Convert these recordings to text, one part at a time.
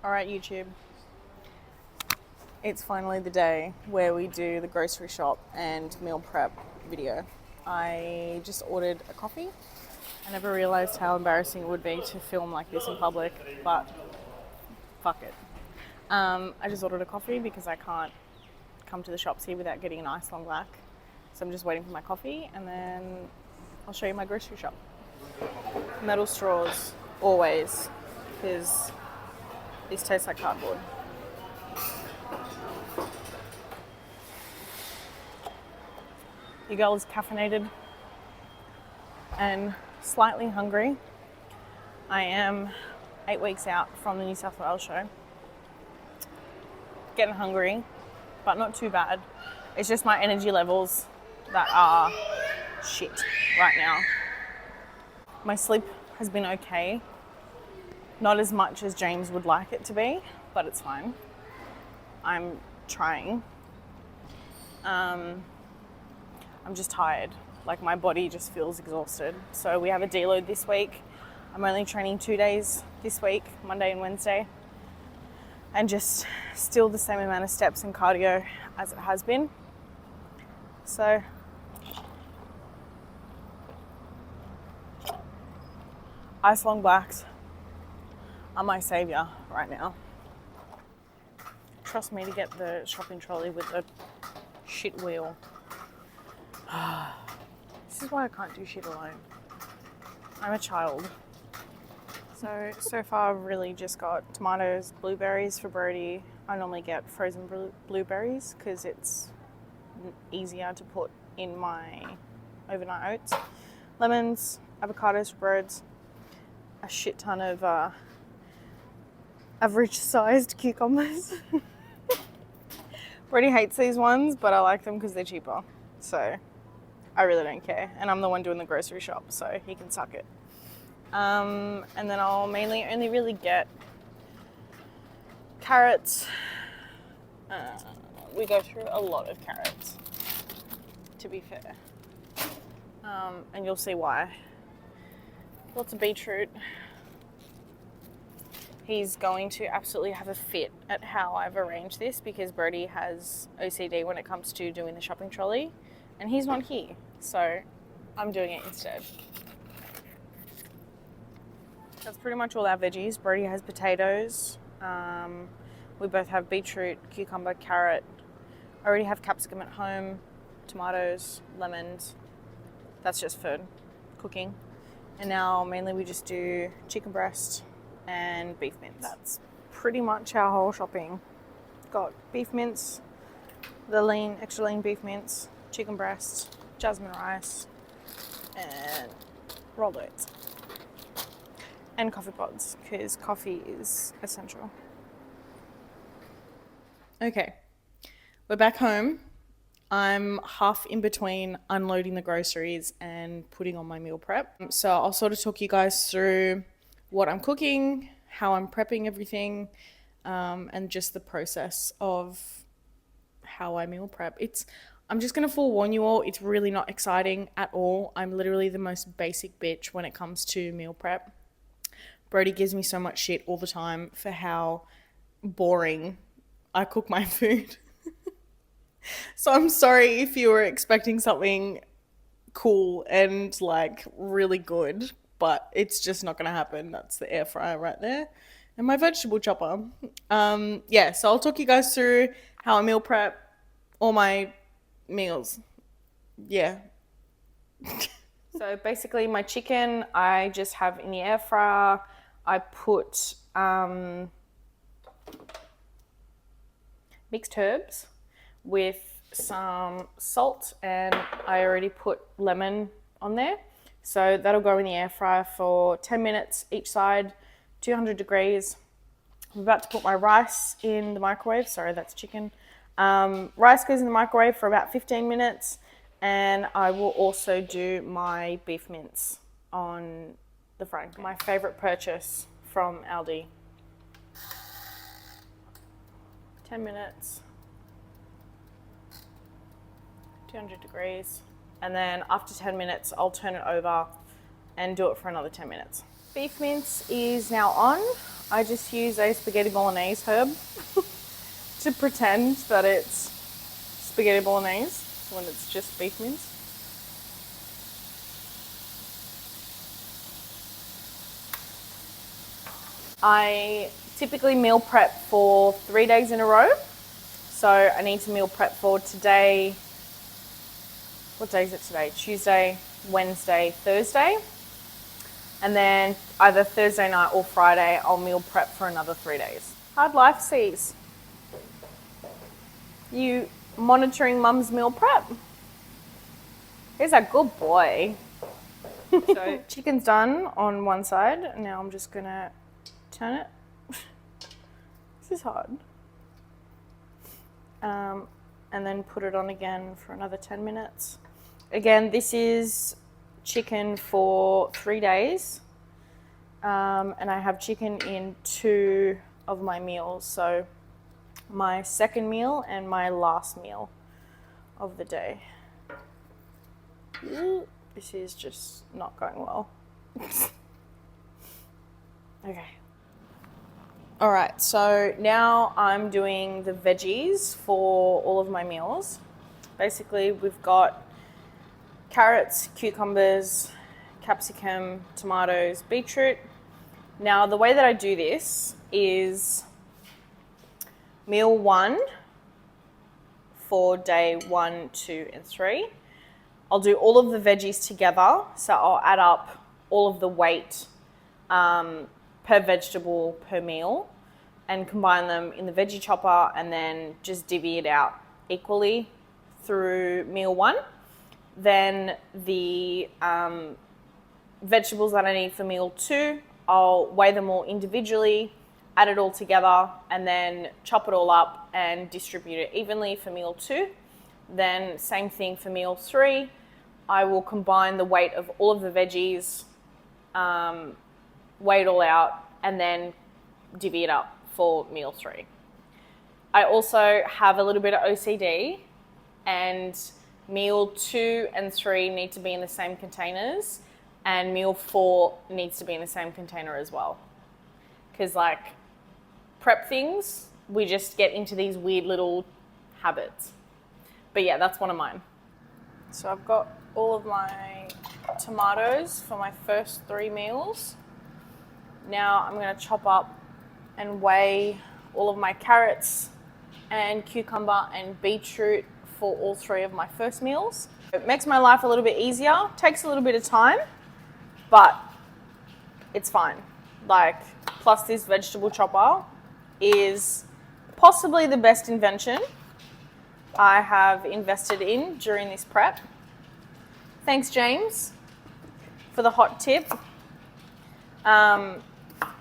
Alright YouTube, it's finally the day where we do the grocery shop and meal prep video. I just ordered a coffee. I never realised how embarrassing it would be to film like this in public, but fuck it. I just ordered a coffee because I can't come to the shops here without getting an ice long black. So I'm just waiting for my coffee and then I'll show you my grocery shop. Metal straws, always, because these taste like cardboard. Your girl is caffeinated and slightly hungry. I am 8 weeks out from the New South Wales show. Getting hungry, but not too bad. It's just my energy levels that are shit right now. My sleep has been okay. Not as much as James would like it to be, but it's fine. I'm trying. I'm just tired. Like my body just feels exhausted. So we have a deload this week. I'm only training 2 days this week, Monday and Wednesday. And just still the same amount of steps and cardio as it has been. So ice long blacks are my saviour right now. Trust me to get the shopping trolley with the shit wheel. This is why I can't do shit alone. I'm a child. So far I've really just got tomatoes, blueberries for Brody. I normally get frozen blueberries because it's easier to put in my overnight oats. Lemons, avocados for birds, a shit ton of average-sized cucumbers. Brody hates these ones, but I like them because they're cheaper. So I really don't care. And I'm the one doing the grocery shop, so he can suck it. And then I'll mainly only really get carrots. We go through a lot of carrots, to be fair. And you'll see why. Lots of beetroot. He's going to absolutely have a fit at how I've arranged this because Brody has OCD when it comes to doing the shopping trolley and he's not here, so I'm doing it instead. That's pretty much all our veggies. Brody has potatoes. We both have beetroot, cucumber, carrot. I already have capsicum at home, tomatoes, lemons. That's just for cooking. And now mainly we just do chicken breast and beef mince. That's pretty much our whole shopping. Got beef mince, the lean, extra lean beef mince, chicken breast, jasmine rice, and rolled oats. And coffee pods, because coffee is essential. Okay, we're back home. I'm half in between unloading the groceries and putting on my meal prep. So I'll sort of talk you guys through what I'm cooking, how I'm prepping everything, and just the process of how I meal prep. I'm just gonna forewarn you all, it's really not exciting at all. I'm literally the most basic bitch when it comes to meal prep. Brody gives me so much shit all the time for how boring I cook my food. So I'm sorry if you were expecting something cool and like really good, but it's just not gonna happen. That's the air fryer right there and my vegetable chopper. Yeah, so I'll talk you guys through how I meal prep all my meals. Yeah. So basically my chicken I just have in the air fryer. I put mixed herbs with some salt and I already put lemon on there. So that'll go in the air fryer for 10 minutes each side, 200 degrees. I'm about to put my rice in the microwave. Sorry, that's chicken. Rice goes in the microwave for about 15 minutes and I will also do my beef mince on the frying pan. My favorite purchase from Aldi. 10 minutes. 200 degrees, and then after 10 minutes I'll turn it over and do it for another 10 minutes. Beef mince is now on. I just use a spaghetti bolognese herb to pretend that it's spaghetti bolognese when it's just beef mince. I typically meal prep for 3 days in a row. So I need to meal prep for today. What day is it today? Tuesday, Wednesday, Thursday. And then either Thursday night or Friday, I'll meal prep for another 3 days. Hard life, C's. You monitoring mum's meal prep? He's a good boy. So chicken's done on one side. Now I'm just gonna turn it. This is hard. And then put it on again for another 10 minutes. Again, this is chicken for 3 days. And I have chicken in 2 of my meals. So my second meal and my last meal of the day. This is just not going well. Okay. All right, so now I'm doing the veggies for all of my meals. Basically, we've got carrots, cucumbers, capsicum, tomatoes, beetroot. Now, the way that I do this is meal 1 for day 1, 2, and 3. I'll do all of the veggies together, so I'll add up all of the weight per vegetable per meal and combine them in the veggie chopper and then just divvy it out equally through meal 1. Then the vegetables that I need for meal 2, I'll weigh them all individually, add it all together, and then chop it all up and distribute it evenly for meal 2. Then same thing for meal 3. I will combine the weight of all of the veggies, weigh it all out, and then divvy it up for meal 3. I also have a little bit of OCD, and meal 2 and 3 need to be in the same containers, and meal 4 needs to be in the same container as well. Because like prep things, we just get into these weird little habits. But yeah, that's one of mine. So I've got all of my tomatoes for my first 3 meals. Now I'm going to chop up and weigh all of my carrots and cucumber and beetroot for all 3 of my first meals. It makes my life a little bit easier, takes a little bit of time, but it's fine. Like, plus this vegetable chopper is possibly the best invention I have invested in during this prep. Thanks, James, for the hot tip.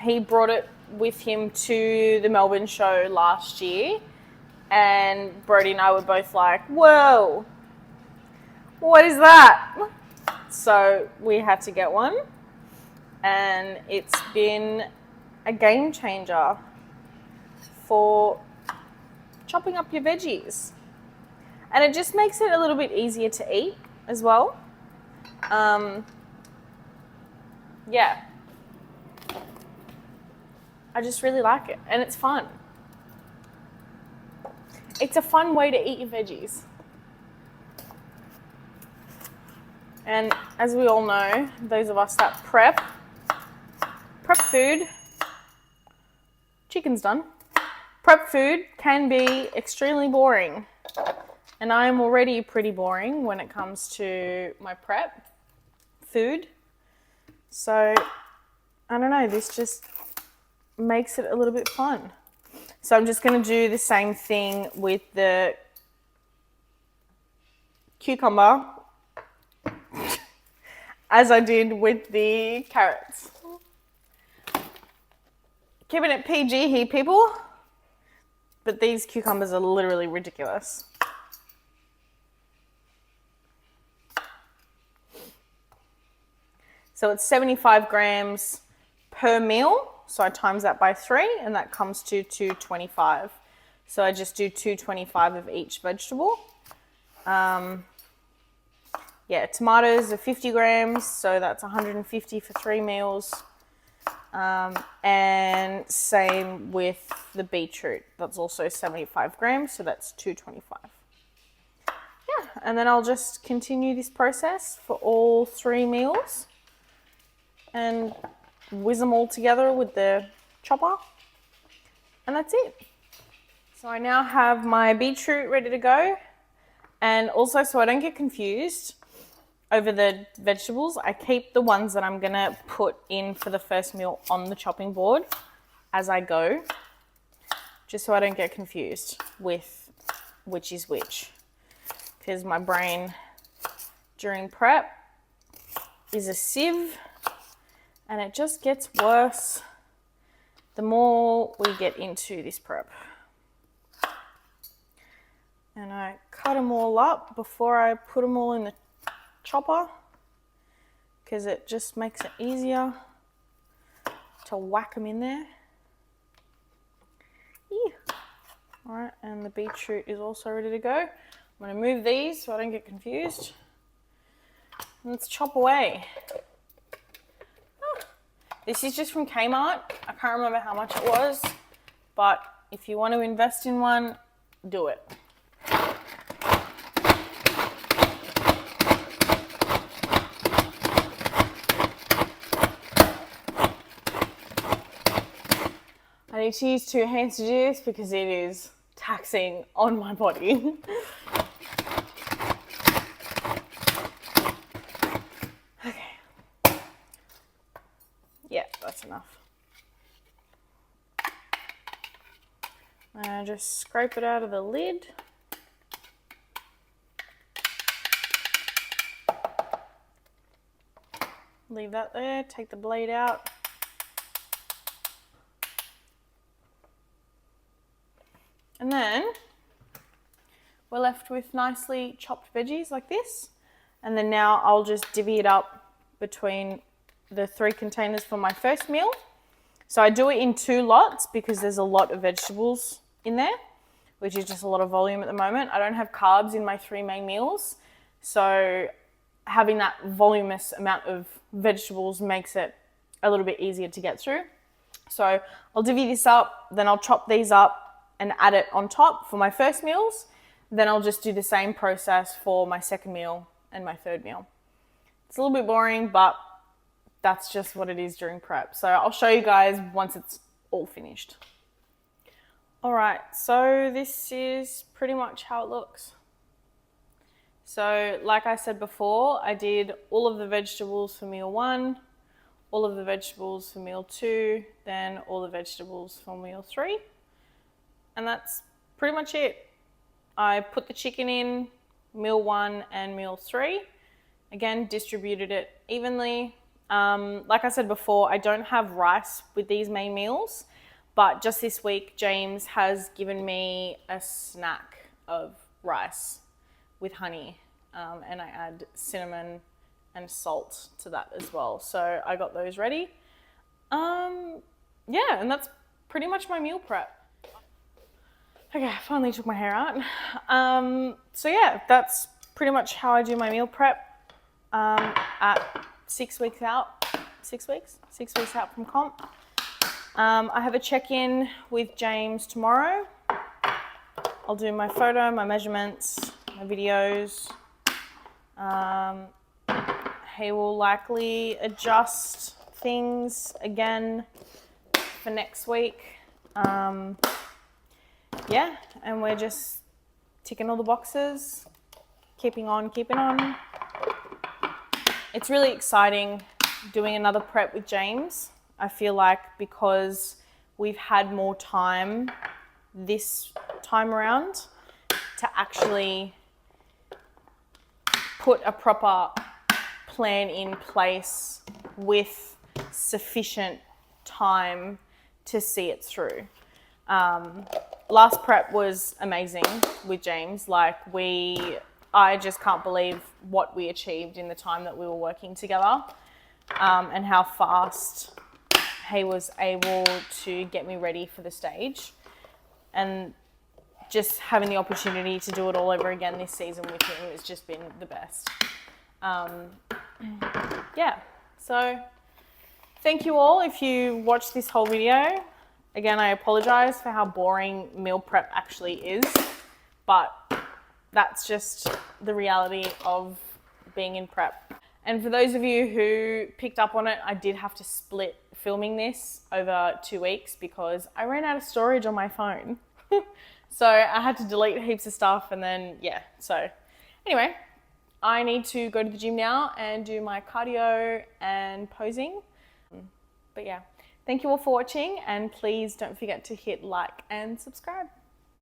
He brought it with him to the Melbourne show last year, and Brody and I were both like, whoa, what is that? So we had to get one, and it's been a game changer for chopping up your veggies. And it just makes it a little bit easier to eat as well. Yeah. I just really like it, and it's fun. It's a fun way to eat your veggies. And as we all know, those of us that prep food, chicken's done. Prep food can be extremely boring. And I am already pretty boring when it comes to my prep food. So, I don't know, this just makes it a little bit fun. So I'm just going to do the same thing with the cucumber as I did with the carrots. Keeping it PG here, people. But these cucumbers are literally ridiculous. So it's 75 grams per meal. So I times that by 3, and that comes to 225. So I just do 225 of each vegetable. Yeah, tomatoes are 50 grams, so that's 150 for 3 meals. And same with the beetroot. That's also 75 grams, so that's 225. Yeah, and then I'll just continue this process for all 3 meals and whiz them all together with the chopper, and that's it. So I now have my beetroot ready to go, and also so I don't get confused over the vegetables, I keep the ones that I'm gonna put in for the first meal on the chopping board as I go, just so I don't get confused with which is which, because my brain during prep is a sieve and it just gets worse the more we get into this prep. And I cut them all up before I put them all in the chopper, because it just makes it easier to whack them in there. Yeah. All right, and the beetroot is also ready to go. I'm going to move these so I don't get confused. Let's chop away. This is just from Kmart. I can't remember how much it was, but if you want to invest in one, do it. I need to use 2 hands to do this because it is taxing on my body. Okay. Yeah, that's enough. Just scrape it out of the lid. Leave that there, take the blade out. And then we're left with nicely chopped veggies like this. And then now I'll just divvy it up between the 3 containers for my first meal. So I do it in 2 lots because there's a lot of vegetables in there, which is just a lot of volume at the moment. I don't have carbs in my 3 main meals. So having that voluminous amount of vegetables makes it a little bit easier to get through. So I'll divvy this up, then I'll chop these up and add it on top for my first meals. Then I'll just do the same process for my second meal and my third meal. It's a little bit boring, but that's just what it is during prep. So I'll show you guys once it's all finished. All right, so this is pretty much how it looks. So like I said before, I did all of the vegetables for meal 1, all of the vegetables for meal 2, then all the vegetables for meal 3. And that's pretty much it. I put the chicken in meal 1 and meal 3. Again, distributed it evenly. Like I said before, I don't have rice with these main meals, but just this week, James has given me a snack of rice with honey, and I add cinnamon and salt to that as well. So I got those ready. Yeah, and that's pretty much my meal prep. Okay, I finally took my hair out. So yeah, that's pretty much how I do my meal prep at 6 weeks out. 6 weeks? 6 weeks out from comp. I have a check-in with James tomorrow. I'll do my photo, my measurements, my videos. He will likely adjust things again for next week. Yeah, and we're just ticking all the boxes, keeping on. It's really exciting doing another prep with James. I feel like because we've had more time this time around to actually put a proper plan in place with sufficient time to see it through. Last prep was amazing with James. I just can't believe what we achieved in the time that we were working together, and how fast he was able to get me ready for the stage, and just having the opportunity to do it all over again this season with him has just been the best. Yeah, so Thank you all if you watched this whole video. Again, I apologize for how boring meal prep actually is, but that's just the reality of being in prep. And for those of you who picked up on it, I did have to split filming this over 2 weeks because I ran out of storage on my phone. So I had to delete heaps of stuff, and then, yeah. So anyway, I need to go to the gym now and do my cardio and posing. But yeah, thank you all for watching, and please don't forget to hit like and subscribe.